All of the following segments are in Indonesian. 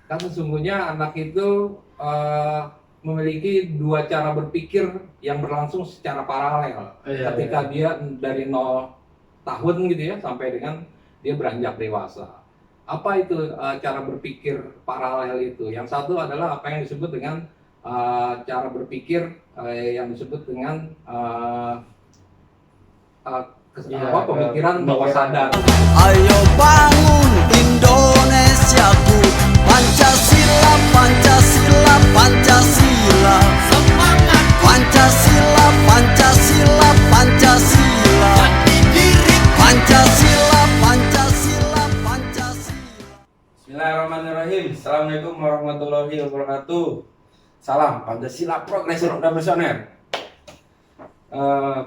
Kan sesungguhnya anak itu memiliki dua cara berpikir yang berlangsung secara paralel. Iya, Ketika iya. dia dari 0 tahun gitu ya sampai dengan dia beranjak dewasa. Apa itu cara berpikir paralel itu? Yang satu adalah apa yang disebut dengan cara berpikir yang disebut dengan uh, Iya, pemikiran bawah pemikiran. sadar. Ayo bangun Indonesiaku, Pancasila, Pancasila, Pancasila. Semangat Pancasila, Pancasila, Pancasila. Pancasila, Pancasila, Pancasila. Bismillahirrahmanirrahim. Assalamualaikum warahmatullahi wabarakatuh. Salam Pancasila Progresor dan Visioner.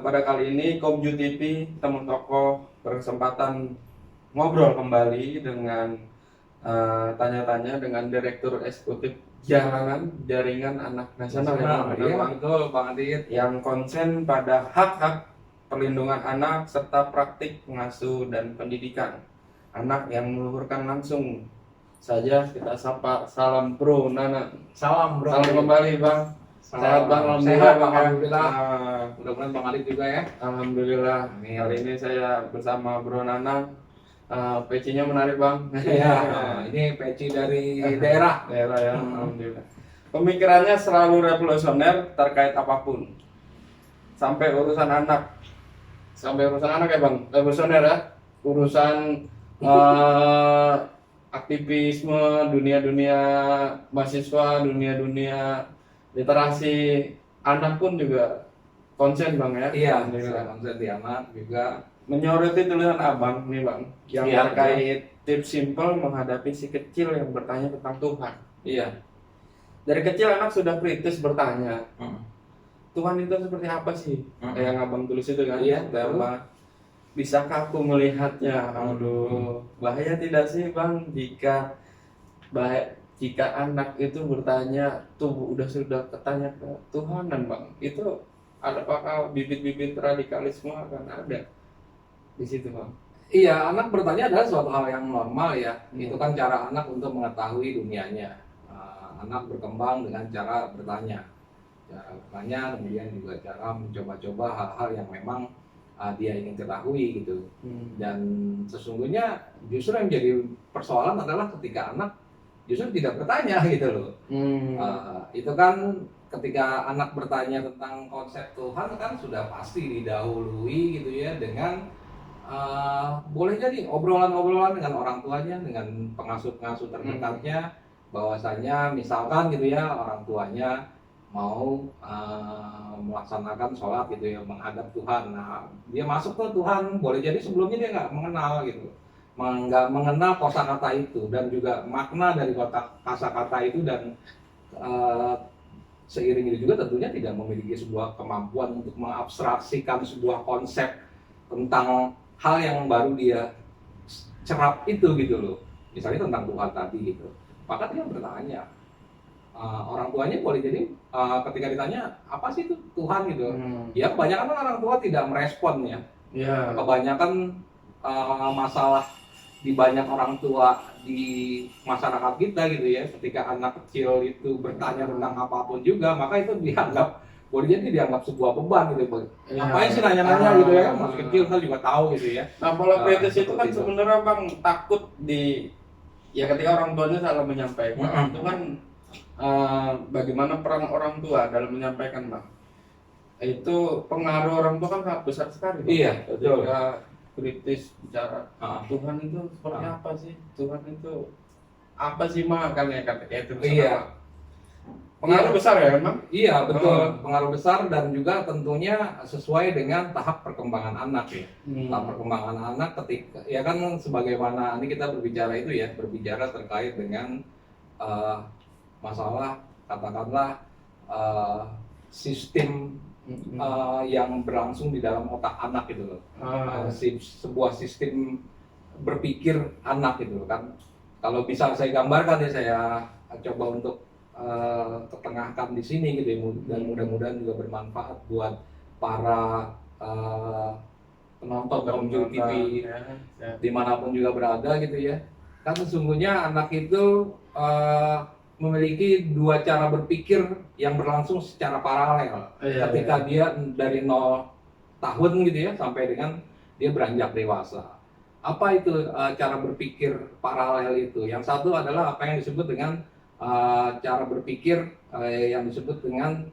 Pada kali ini Komju TV Temu Tokoh berkesempatan ngobrol kembali dengan tanya-tanya dengan Direktur Eksekutif Jaringan Anak Nasional Iya, betul Bang Adit. yang konsen pada hak-hak perlindungan anak serta praktik pengasuh dan pendidikan anak yang meluhurkan langsung saja. Kita sapa, salam Bro Nana. Salam Bro. Salam kembali Bang. Sehat Bang, Sehat Bang, Bang. alhamdulillah. Nah, Mudah-mudahan Bang Adit juga ya. alhamdulillah. Amin. Kali ini saya bersama Bro Nana. PC-nya menarik Bang. Iya, ini peci dari daerah. Daerah ya, alhamdulillah. Pemikirannya selalu revolusioner terkait apapun. Sampai urusan anak. Sampai urusan anak ya Bang, revolusioner ya. Urusan aktivisme, dunia-dunia mahasiswa, dunia-dunia literasi anak pun juga konsen Bang ya. Iya, Alhamdulillah. konsen di anak juga. Menyoroti tulisan Abang nih Bang, yang Iya, terkait tips simple menghadapi si kecil yang bertanya tentang Tuhan. Iya. Dari kecil anak sudah kritis bertanya, Hmm. Tuhan itu seperti apa sih? Hmm. Yang Abang tulis itu kan? Iya, betul. Bahwa bisakah aku melihatnya? Aduh, bahaya tidak sih Bang jika anak itu bertanya tuh sudah ketanya ke Tuhanan Bang, itu apakah bibit-bibit radikalisme akan ada di situ Bang? Iya, anak bertanya adalah suatu hal yang normal ya. Itu kan cara anak untuk mengetahui dunianya. Anak berkembang dengan cara bertanya. Cara bertanya, kemudian juga cara mencoba-coba hal-hal yang memang dia ingin ketahui gitu. Dan sesungguhnya justru yang menjadi persoalan adalah ketika anak justru tidak bertanya gitu loh. Itu kan ketika anak bertanya tentang konsep Tuhan kan sudah pasti didahului gitu ya dengan boleh jadi obrolan-obrolan dengan orang tuanya, dengan pengasuh-pengasuh terdekatnya, bahwasanya misalkan gitu ya orang tuanya mau melaksanakan sholat gitu ya, menghadap Tuhan. Nah, dia masuk ke Tuhan, boleh jadi sebelumnya dia nggak mengenal gitu, nggak mengenal kosakata itu dan juga makna dari kosakata itu, dan seiring itu juga tentunya tidak memiliki sebuah kemampuan untuk mengabstraksikan sebuah konsep tentang hal yang baru dia cerap itu gitu loh. Misalnya tentang Tuhan tadi gitu. Maka dia bertanya. Orang tuanya boleh jadi ketika ditanya apa sih itu Tuhan gitu. Ya kebanyakan orang tua tidak merespon ya. Ya. Kebanyakan masalah di banyak orang tua di masyarakat kita gitu ya, ketika anak kecil itu bertanya tentang apapun juga, maka itu dianggap boleh jadi dianggap sebuah beban gitu. Ya. Ngapain sih nanya-nanya gitu ya, masih kecil kan juga tahu gitu ya. Nah, pola kritis itu kan seperti itu. sebenarnya Bang takut ya ketika orang tuanya salah menyampaikan. Mm-mm. Itu kan bagaimana peran orang tua dalam menyampaikan Bang. Itu pengaruh orang tua kan sangat besar sekali Bang. Iya, betul. Ketika kritis bicara Ah. Tuhan itu seperti apa sih? Tuhan itu apa sih Mak? Kan ya kata itu. Iya. Pengaruh Iya. besar ya Bang? Iya betul, pengaruh besar dan juga tentunya sesuai dengan tahap perkembangan anak ya. Tahap perkembangan anak ketika ya kan sebagaimana ini kita berbicara itu ya, berbicara terkait dengan masalah katakanlah sistem yang berlangsung di dalam otak anak gitu loh. Sebuah sistem berpikir anak gitu loh kan. Kalau bisa saya gambarkan ya, saya coba untuk ketengahkan di sini gitu ya, dan mudah-mudahan juga bermanfaat buat para penonton Komju TV ya. dimanapun juga berada gitu ya. Kan sesungguhnya anak itu eh, memiliki dua cara berpikir yang berlangsung secara paralel. Iya, Ketika dia dari 0 tahun gitu ya sampai dengan dia beranjak dewasa. Apa itu cara berpikir paralel itu? Yang satu adalah apa yang disebut dengan cara berpikir yang disebut dengan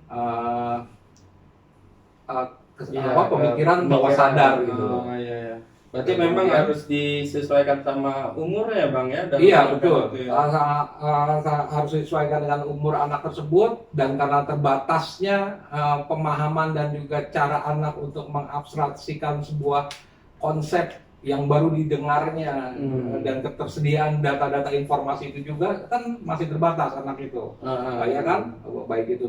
pemikiran bawah sadar gitu. Oh, iya. Berarti memang harus disesuaikan sama umur ya Bang ya? Iya betul. Itu ya. Harus disesuaikan dengan umur anak tersebut, dan karena terbatasnya pemahaman dan juga cara anak untuk mengabstraksikan sebuah konsep yang baru didengarnya dan ketersediaan data-data informasi itu juga kan masih terbatas anak itu. Ya kan, baik itu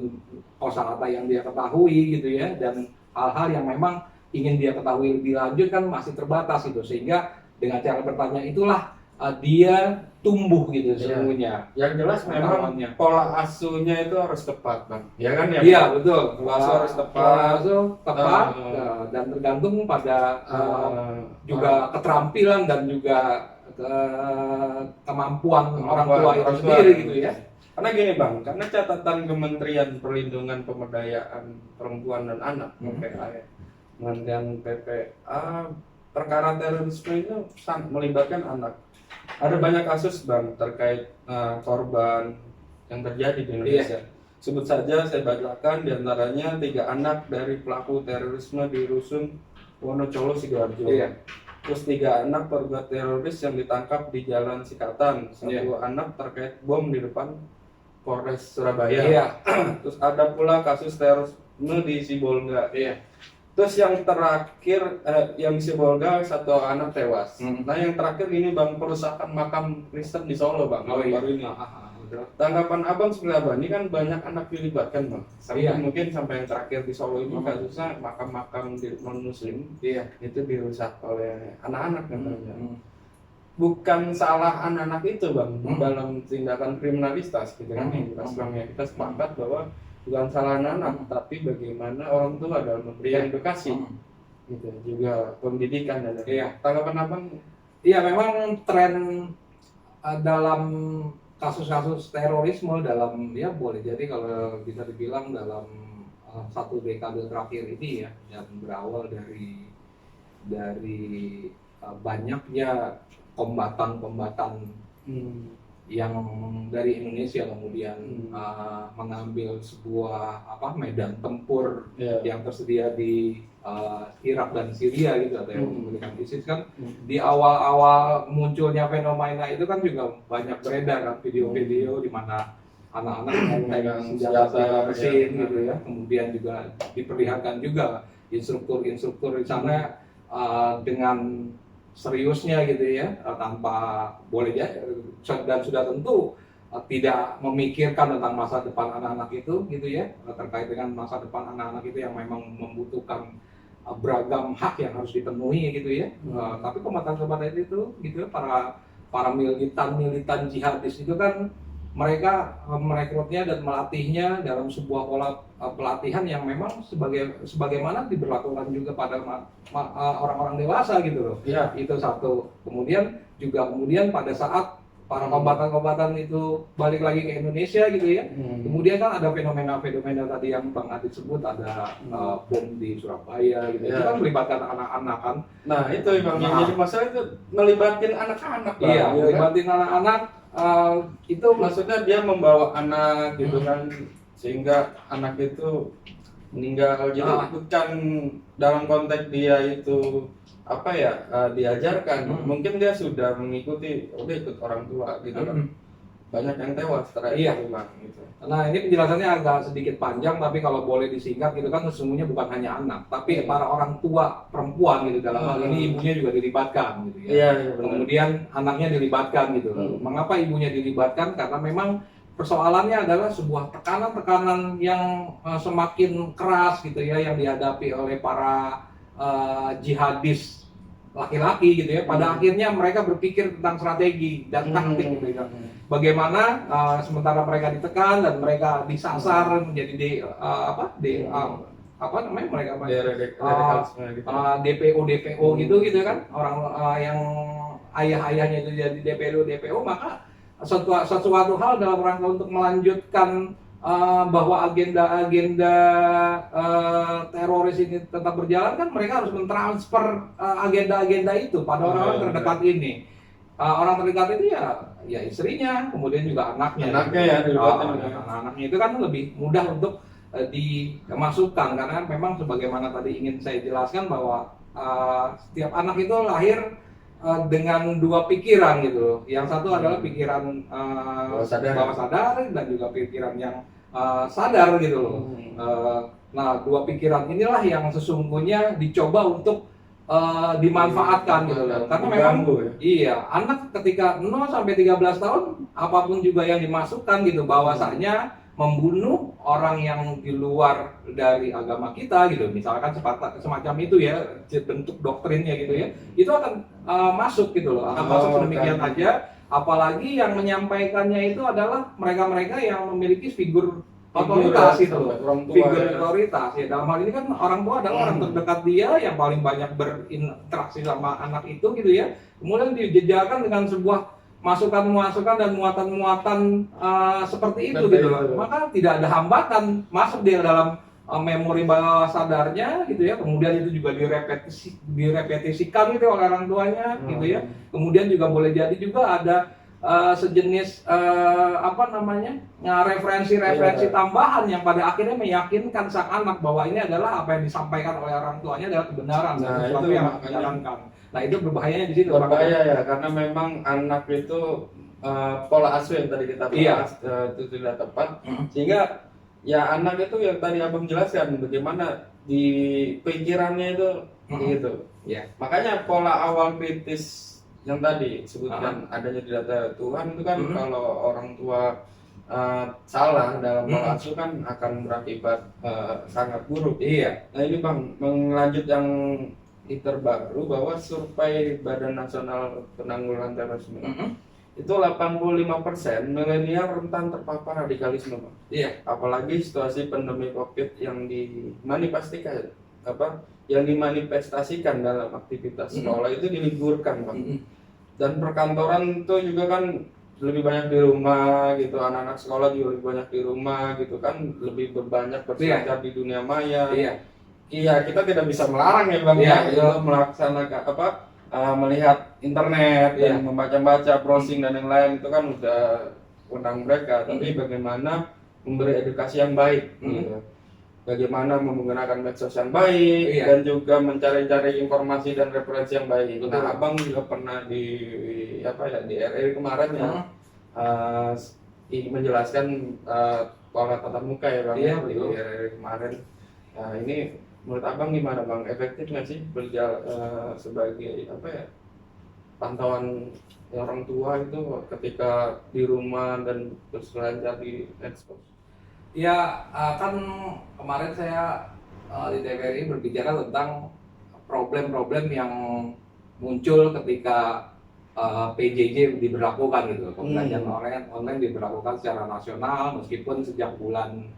kosakata yang dia ketahui gitu ya, dan hal-hal yang memang ingin dia ketahui lebih lanjut kan masih terbatas itu, sehingga dengan cara bertanya itulah dia tumbuh gitu sesungguhnya. Yang jelas memang pola asuhnya itu harus tepat Bang, ya kan ya? Iya betul, Pola asuh harus tepat. Pola asuh tepat dan tergantung pada juga keterampilan dan juga kemampuan orang tua itu sendiri gitu ya. Karena gini Bang, karena catatan Kementerian Perlindungan Pemberdayaan Perempuan dan Anak (PPA) ya, Kementerian PPA, perkara terorisme itu sangat melibatkan anak. Ada banyak kasus Bang terkait korban yang terjadi di Indonesia. Sebut saja saya bacakan, diantaranya 3 anak dari pelaku terorisme di Rusun Wonocolo Sidoarjo. Terus 3 anak terduga teroris yang ditangkap di Jalan Sikatan. 1 anak terkait bom di depan Polres Surabaya. Terus ada pula kasus terorisme di Sibolga. Terus yang terakhir yang di Sibolga 1 anak tewas. Nah yang terakhir ini Bang, perusakan makam Kristen di Solo Bang. Baru ini. Tanggapan Abang seperti apa? Ini kan banyak anak dilibatkan Bang. Mungkin sampai yang terakhir di Solo ini kasusnya makam-makam non-muslim itu dirusak oleh anak-anak katanya. Bukan salah anak-anak itu Bang dalam tindakan kriminalitas gitu kan. Kita sepakat bahwa bukan salah anak, tapi bagaimana orang tua dalam memberikan edukasi, gitu, juga pendidikan dan tanggapan Abang? Iya memang tren dalam kasus-kasus terorisme dalam boleh jadi kalau bisa dibilang dalam 1 dekade terakhir ini ya, yang berawal dari banyaknya kombatan-kombatan yang dari Indonesia kemudian mengambil sebuah medan tempur yang tersedia di Irak dan Syria gitu, atau yang disebutkan ISIS kan. Di awal-awal munculnya fenomena itu kan juga banyak beredar kan video-video di mana anak-anak memegang senjata mesin gitu ya, kemudian juga diperlihatkan juga instruktur-instruktur di sana dengan seriusnya gitu ya, tanpa boleh dan sudah tentu tidak memikirkan tentang masa depan anak-anak itu gitu ya, terkait dengan masa depan anak-anak itu yang memang membutuhkan beragam hak yang harus dipenuhi gitu ya. Tapi kombatan-kombatan itu gitu ya, para militan jihadis itu kan mereka merekrutnya dan melatihnya dalam sebuah pola pelatihan yang memang sebagaimana diberlakukan juga pada orang-orang dewasa gitu loh. Itu satu. Kemudian pada saat para kombatan-kombatan itu balik lagi ke Indonesia gitu ya. Kemudian kan ada fenomena-fenomena tadi yang Bang Adit sebut, ada bom di Surabaya gitu. Itu kan melibatkan anak-anak kan. Nah itu Bang, yang jadi masalah itu melibatkan anak-anak. Melibatkan anak-anak. Itu maksudnya dia membawa anak gitu kan, sehingga anak itu meninggal. Jadi bukan dalam konteks dia itu diajarkan, mungkin dia sudah mengikuti, udah ikut orang tua gitu kan. Banyak yang tewas terkait Bang gitu. Nah ini penjelasannya agak sedikit panjang, tapi kalau boleh disingkat gitu kan, sesungguhnya bukan hanya anak, tapi para orang tua perempuan gitu, dalam hal ini ibunya juga dilibatkan gitu ya. Kemudian anaknya dilibatkan gitu. Mengapa ibunya dilibatkan? Karena memang persoalannya adalah sebuah tekanan-tekanan yang semakin keras gitu ya, yang dihadapi oleh para jihadis laki-laki gitu ya. Pada akhirnya mereka berpikir tentang strategi dan taktik gitu ya. Bagaimana sementara mereka ditekan dan mereka disasar menjadi DPO gitu kan, orang yang ayah-ayahnya itu jadi DPO, maka sesuatu hal dalam rangka untuk melanjutkan bahwa agenda-agenda teroris ini tetap berjalan, kan mereka harus mentransfer agenda-agenda itu pada orang-orang terdekat ini. Orang terdekat itu ya istrinya, kemudian juga anaknya. Ya Anak-anaknya itu kan lebih mudah untuk dimasukkan, karena memang sebagaimana tadi ingin saya jelaskan bahwa setiap anak itu lahir dengan dua pikiran gitu. Yang satu adalah pikiran bawah sadar dan juga pikiran yang sadar gitu loh. Nah, dua pikiran inilah yang sesungguhnya dicoba untuk dimanfaatkan gitu loh. Karena memang iya, anak ketika 0 sampai 13 tahun apapun juga yang dimasukkan gitu, bahwasanya membunuh orang yang di luar dari agama kita gitu, misalkan semacam itu ya, bentuk doktrinnya gitu ya, itu akan masuk gitu loh, akan masuk sedemikian aja. Apalagi yang menyampaikannya itu adalah mereka-mereka yang memiliki figur otoritas gitu loh, figur otoritas ya. Dalam hal ini kan orang tua adalah orang terdekat dia yang paling banyak berinteraksi sama anak itu gitu ya. Kemudian dijejalkan dengan sebuah masukan-masukan dan muatan-muatan seperti itu gitu loh. Maka tidak ada hambatan masuk dia dalam memori bawah sadarnya gitu ya. Kemudian itu juga direpetisikan gitu oleh orang tuanya gitu ya. Kemudian juga boleh jadi juga ada sejenis referensi-referensi tambahan yang pada akhirnya meyakinkan sang anak bahwa ini adalah apa yang disampaikan oleh orang tuanya adalah kebenaran, sesuatu yang menjalankan. Nah, itu berbahayanya di situ. Berbahaya ya, karena memang anak itu pola asuh yang tadi kita bahas itu tidak tepat, sehingga ya anak itu yang tadi abang jelaskan bagaimana di pikirannya itu gitu. Makanya pola awal kritis yang tadi sebutkan adanya di data Tuhan itu kan kalau orang tua salah dalam pola asuh kan akan berakibat sangat buruk. Nah ini bang, melanjut yang terbaru bahwa survei Badan Nasional Penanggulangan Terorisme itu 85% milenial rentan terpapar radikalisme, Bang. Apalagi situasi pandemi Covid yang dimanifestasikan dalam aktivitas sekolah itu diliburkan, Bang. Dan perkantoran itu juga kan lebih banyak di rumah gitu, anak-anak sekolah juga lebih banyak di rumah gitu kan, lebih berbanyak berselancar di dunia maya. Iya, kita tidak bisa melarang ya Bang ya, melaksanakan melihat internet dan membaca-baca, browsing dan yang lain itu kan udah undang mereka. Tapi bagaimana memberi edukasi yang baik, gitu. Bagaimana menggunakan medsos yang baik dan juga mencari-cari informasi dan referensi yang baik. Nah, Abang juga pernah di RRI kemarin menjelaskan pola tatap muka ya Bang di RRI kemarin. Nah, ini menurut Abang gimana Bang? Efektif nggak sih sebagai pantauan orang tua itu ketika di rumah dan berselancar di medsos? Ya, kan kemarin saya di TVRI berbicara tentang problem-problem yang muncul ketika PJJ diberlakukan gitu. Pembelajaran online diberlakukan secara nasional meskipun sejak bulan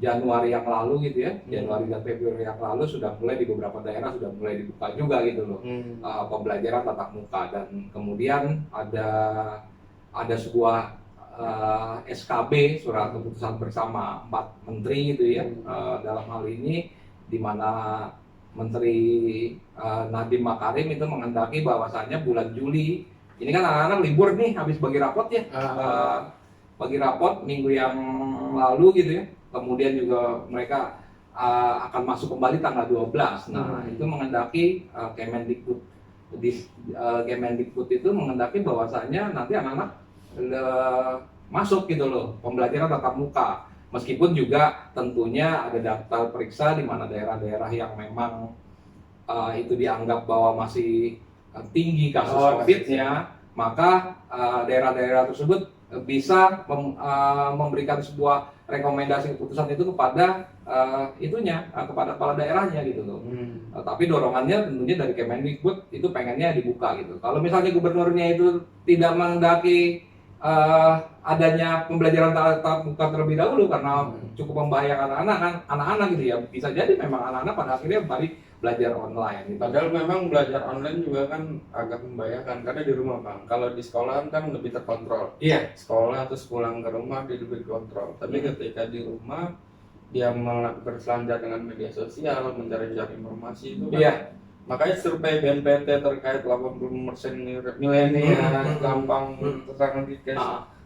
Januari yang lalu gitu ya, Januari dan Februari yang lalu sudah mulai di beberapa daerah sudah mulai dibuka juga gitu loh, pembelajaran tatap muka. Dan kemudian ada sebuah SKB, surat keputusan bersama 4 menteri gitu ya, dalam hal ini di mana Menteri Nadiem Makarim itu menghendaki bahwasannya bulan Juli ini kan anak-anak libur nih habis bagi rapot ya, bagi rapot minggu yang lalu gitu ya, kemudian juga mereka akan masuk kembali tanggal 12. Nah itu menghendaki Kemendikbud itu menghendaki bahwasannya nanti anak-anak masuk gitu loh, pembelajaran tatap muka, meskipun juga tentunya ada daftar periksa di mana daerah-daerah yang memang itu dianggap bahwa masih tinggi kasus COVID-nya, maka daerah-daerah tersebut bisa memberikan sebuah rekomendasi keputusan itu kepada kepada kepala daerahnya gitu loh. Tapi dorongannya tentunya dari Kemendikbud itu pengennya dibuka gitu. Kalau misalnya gubernurnya itu tidak menghendaki adanya pembelajaran tatap muka terlebih dahulu karena cukup membahayakan anak-anak gitu ya, bisa jadi memang anak-anak pada akhirnya belajar online gitu. Padahal memang belajar online juga kan agak membahayakan karena di rumah Bang. Kalau di sekolah kan lebih terkontrol. Iya. Sekolah terus pulang ke rumah dia lebih kontrol. Tapi ketika di rumah dia berselancar dengan media sosial, mencari-cari informasi itu kan. Iya. Makanya survei BNPT terkait 80% milenial gampang terserang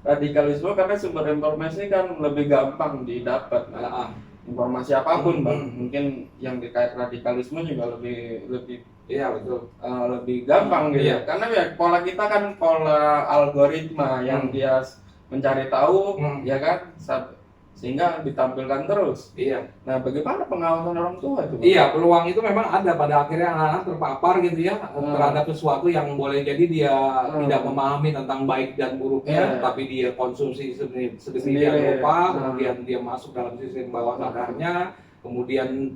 radikalisme karena sumber informasi kan lebih gampang didapat. Nah, informasi apapun Bang, mungkin yang terkait radikalisme juga lebih Iya betul. lebih gampang gitu. Iya. Karena ya pola kita kan pola algoritma yang dia mencari tahu ya kan sehingga ditampilkan terus. Iya. Nah, bagaimana pengawasan orang tua itu Bang? Iya, peluang itu memang ada pada akhirnya anak-anak terpapar gitu ya terhadap sesuatu yang boleh jadi dia tidak memahami tentang baik dan buruknya, tapi dia konsumsi sedemikian rupa, kemudian dia masuk dalam sistem bawah sadarnya, kemudian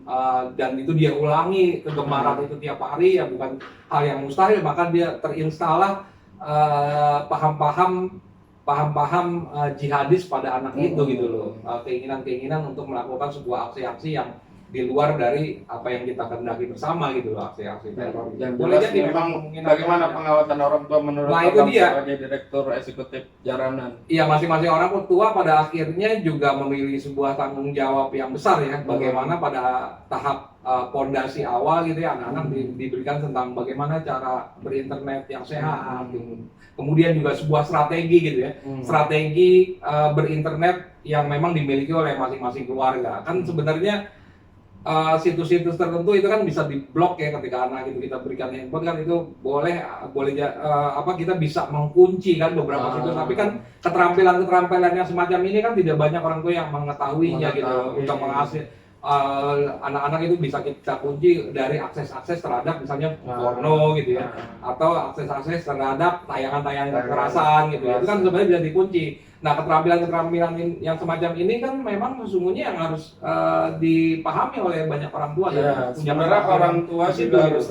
dan itu dia ulangi kegemaran itu tiap hari ya bukan hal yang mustahil, maka dia terinstalah paham-paham jihadis pada anak itu gitu loh, keinginan-keinginan untuk melakukan sebuah aksi-aksi yang di luar dari apa yang kita kehendaki bersama gitu loh, aksi-aksi teror. Yang Boleh jelas jadi memang kemungkinan bagaimana ada. pengawasan orang tua menurut Nah, itu Abang dia. sebagai direktur eksekutif Jaranan? Iya, masing-masing orang tua pada akhirnya juga memiliki sebuah tanggung jawab yang besar ya, bagaimana pada tahap pondasi awal gitu ya anak-anak diberikan tentang bagaimana cara berinternet yang sehat, kemudian juga sebuah strategi gitu ya, strategi berinternet yang memang dimiliki oleh masing-masing keluarga. Kan sebenarnya situs-situs tertentu itu kan bisa diblok ya ketika anak itu kita berikan handphone kan itu boleh kita bisa mengkunci kan beberapa situs, tapi kan keterampilan yang semacam ini kan tidak banyak orang tua yang mengetahuinya gitu untuk mengasih anak-anak itu bisa kita kunci dari akses-akses terhadap misalnya porno gitu ya, atau akses-akses terhadap tayangan-tayangan kekerasan gitu ya, itu kan sebenarnya bisa dikunci. Nah, keterampilan yang semacam ini kan memang sesungguhnya yang harus dipahami oleh banyak orang tua. Ya, sebenarnya orang tua juga harus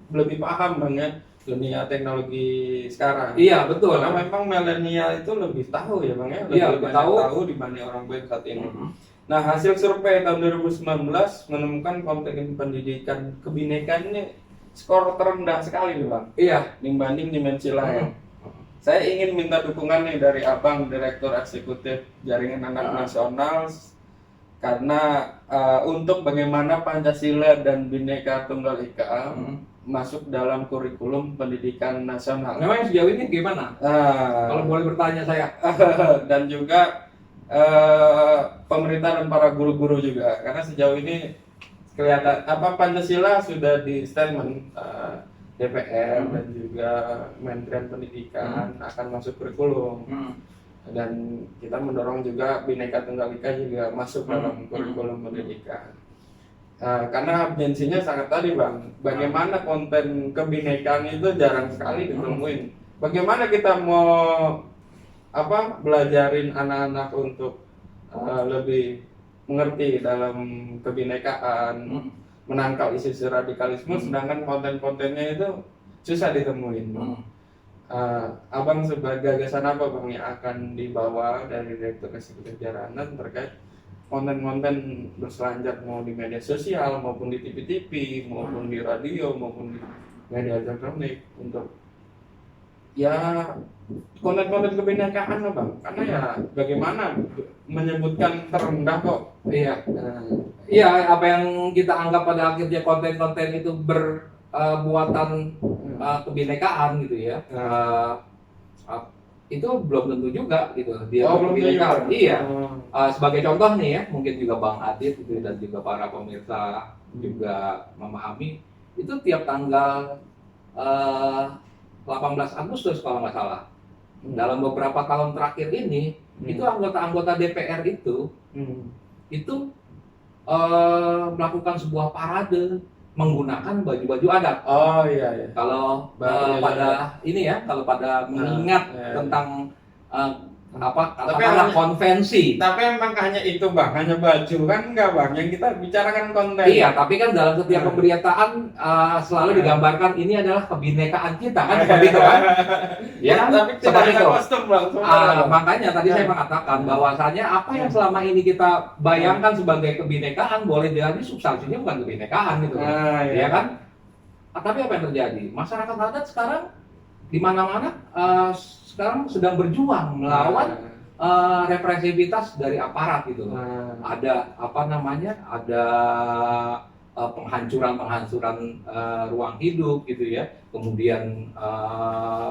lebih paham banget dunia teknologi sekarang. Iya, betul. Karena memang milenial itu lebih tahu ya Bang ya, lebih tahu dibanding orang tua saat ini. Nah, hasil survei tahun 2019 menemukan konten pendidikan kebinekaan ini skor terendah sekali nih Bang. Iya, dibanding dimensi lain. Saya ingin minta dukungan nih dari Abang, Direktur Eksekutif Jaringan Anak Nasional, karena untuk bagaimana Pancasila dan Bhinneka Tunggal Ika masuk dalam kurikulum pendidikan nasional. Memang sejauh ini gimana? Kalau boleh bertanya saya. Dan juga pemerintah dan para guru-guru juga, karena sejauh ini kelihatan Pancasila sudah di statement DPR dan juga Kementerian Pendidikan akan masuk kurikulum, dan kita mendorong juga Bhinneka Tunggal Ika juga masuk dalam kurikulum pendidikan. Karena urgensinya sangat tadi Bang, bagaimana konten kebinekaan itu jarang sekali ditemuin. Bagaimana kita mau belajarin anak-anak untuk lebih mengerti dalam kebinekaan, menangkal isu-isu radikalisme, sedangkan konten-kontennya itu susah ditemuin. Abang sebagai gagasan apa Bang yang akan dibawa dari Direktur Eksekutif Jaranan terkait konten-konten berselancar mau di media sosial maupun di TV-TV maupun di radio maupun di media elektronik untuk ya konten-konten kebinekaan lah Bang, karena ya bagaimana menyebutkan terendah kok. Iya, iya apa yang kita anggap pada akhirnya konten-konten itu berbuatan kebinekaan gitu ya, itu belum tentu juga gitu dia kebinekaan. Iya, sebagai contoh nih ya, mungkin juga Bang Adit gitu, dan juga para pemirsa juga memahami itu tiap tanggal 18 Agustus kalau nggak salah. Dalam beberapa tahun terakhir ini, itu anggota-anggota DPR itu melakukan sebuah parade menggunakan baju-baju adat. Oh iya. Kalau pada ini ya, kalau pada mengingat tentang katakanlah konvensi. Tapi emang hanya itu bang, hanya baju kan enggak bang? Yang kita bicarakan konten. Iya, tapi kan dalam setiap pemberitaan selalu digambarkan ini adalah kebinekaan kita kan seperti itu kan? Ya, Tapi tidak seperti ada itu. kostum bang. Makanya tadi saya mengatakan bahwasanya apa yang selama ini kita bayangkan sebagai kebinekaan boleh jadi substansinya bukan kebinekaan gitu, ya kan? Tapi apa yang terjadi? Masyarakat adat sekarang di mana-mana sekarang sedang berjuang melawan represivitas dari aparat gitu loh. Ada ada penghancuran ruang hidup gitu ya. Kemudian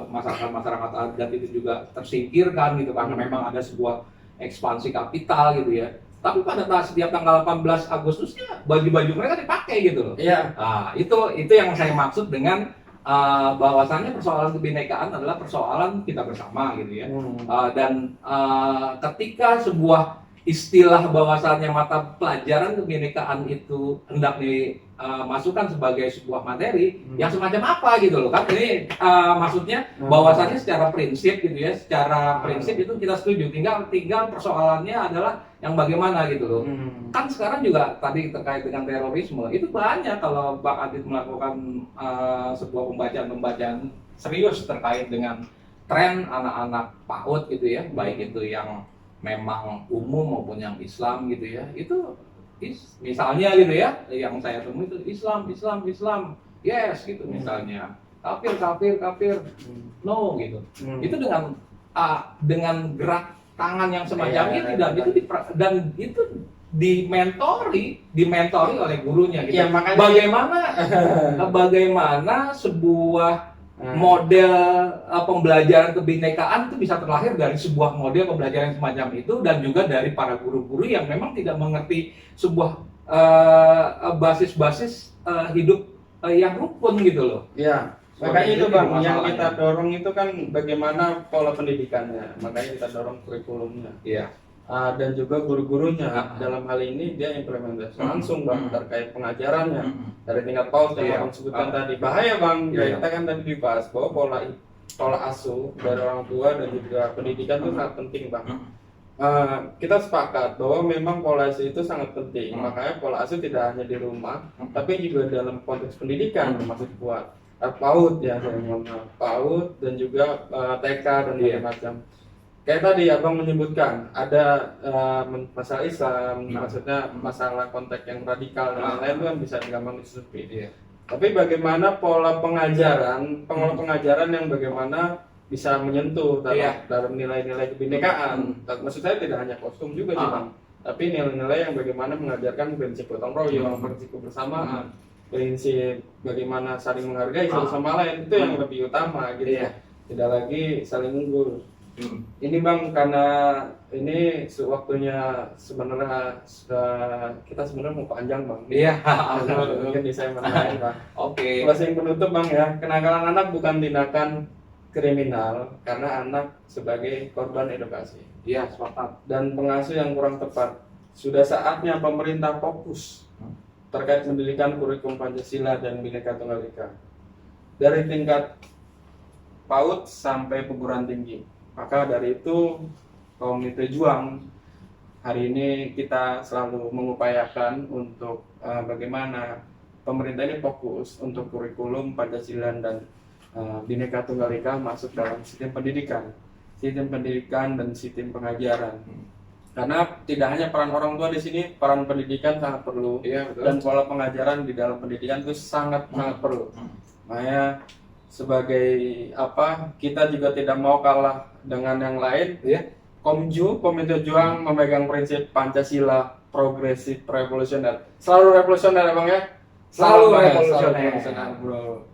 masyarakat adat itu juga tersingkirkan gitu karena memang ada sebuah ekspansi kapital gitu ya. Tapi pada setiap tanggal 18 Agustusnya baju-baju mereka dipakai gitu loh. Iya. Nah, itu yang saya maksud dengan bahwasannya persoalan kebinekaan adalah persoalan kita bersama gitu ya. Dan ketika sebuah istilah bahwasannya mata pelajaran kebinekaan itu hendak dimasukkan sebagai sebuah materi yang semacam apa gitu loh kan, ini maksudnya bahwasannya secara prinsip gitu ya, secara prinsip itu kita setuju, tinggal persoalannya adalah yang bagaimana gitu loh. Kan sekarang juga tadi terkait dengan terorisme itu banyak kalau Bang Adit melakukan sebuah pembacaan serius terkait dengan tren anak-anak PAUD gitu ya, baik itu yang memang umum maupun yang Islam gitu ya, itu misalnya gitu ya, yang saya temui itu Islam, yes gitu misalnya, kafir, no gitu. Itu dengan gerak tangan yang semacam itu dan itu dimentori oleh gurunya gitu. Ya, makanya Bagaimana sebuah model pembelajaran kebinekaan itu bisa terlahir dari sebuah model pembelajaran semacam itu dan juga dari para guru-guru yang memang tidak mengerti sebuah basis-basis hidup yang rukun gitu loh. Iya. Makanya itu bang, yang kita dorong itu kan bagaimana pola pendidikannya, makanya kita dorong kurikulumnya. Iya. Dan juga guru-gurunya dalam hal ini dia implementasi langsung bang terkait pengajarannya dari tingkat PAUD yang abang sebutkan tadi. Bahaya bang, kita kan tadi dibahas bahwa pola asuh dari orang tua dan juga pendidikan itu sangat penting bang. Kita sepakat bahwa memang pola asuh itu sangat penting, makanya pola asuh tidak hanya di rumah, tapi juga dalam konteks pendidikan termasuk buat PAUD ya, saya ngomong PAUD dan juga TK dan macam-macam. Kayak tadi abang menyebutkan ada masalah Islam, maksudnya masalah konteks yang radikal dan lain-lain itu kan bisa gampang disusupi. Tapi bagaimana pola pengajaran yang bagaimana bisa menyentuh dalam nilai-nilai kebinekaan. Maksud saya tidak hanya kostum juga sih bang, tapi nilai-nilai yang bagaimana mengajarkan prinsip gotong royong, prinsip kebersamaan, prinsip bagaimana saling menghargai satu sama lain, itu yang lebih utama gitu ya. Tidak lagi saling unggul. Ini bang, karena ini waktunya sebenarnya kita sebenarnya mau panjang bang. Iya. Mungkin di segmen lain bang. Oke. Closing penutup bang ya, kenakalan anak bukan tindakan kriminal karena anak sebagai korban edukasi. Iya, sepakat. Dan pengasuh yang kurang tepat. Sudah saatnya pemerintah fokus terkait pendidikan kurikulum Pancasila dan Bhinneka Tunggal Ika dari tingkat PAUD sampai perguruan tinggi. Maka dari itu Komite Juang hari ini kita selalu mengupayakan untuk bagaimana pemerintah ini fokus untuk kurikulum Pancasila dan Bhinneka Tunggal Ika masuk dalam sistem pendidikan dan sistem pengajaran. Karena tidak hanya peran orang tua di sini, peran pendidikan sangat perlu. Iya, betul. Dan pola pengajaran di dalam pendidikan itu sangat perlu. Makanya sebagai kita juga tidak mau kalah dengan yang lain ya. Komite Juang memegang prinsip Pancasila progresif revolusioner. Selalu revolusioner ya bang ya? Selalu revolusioner. Bro.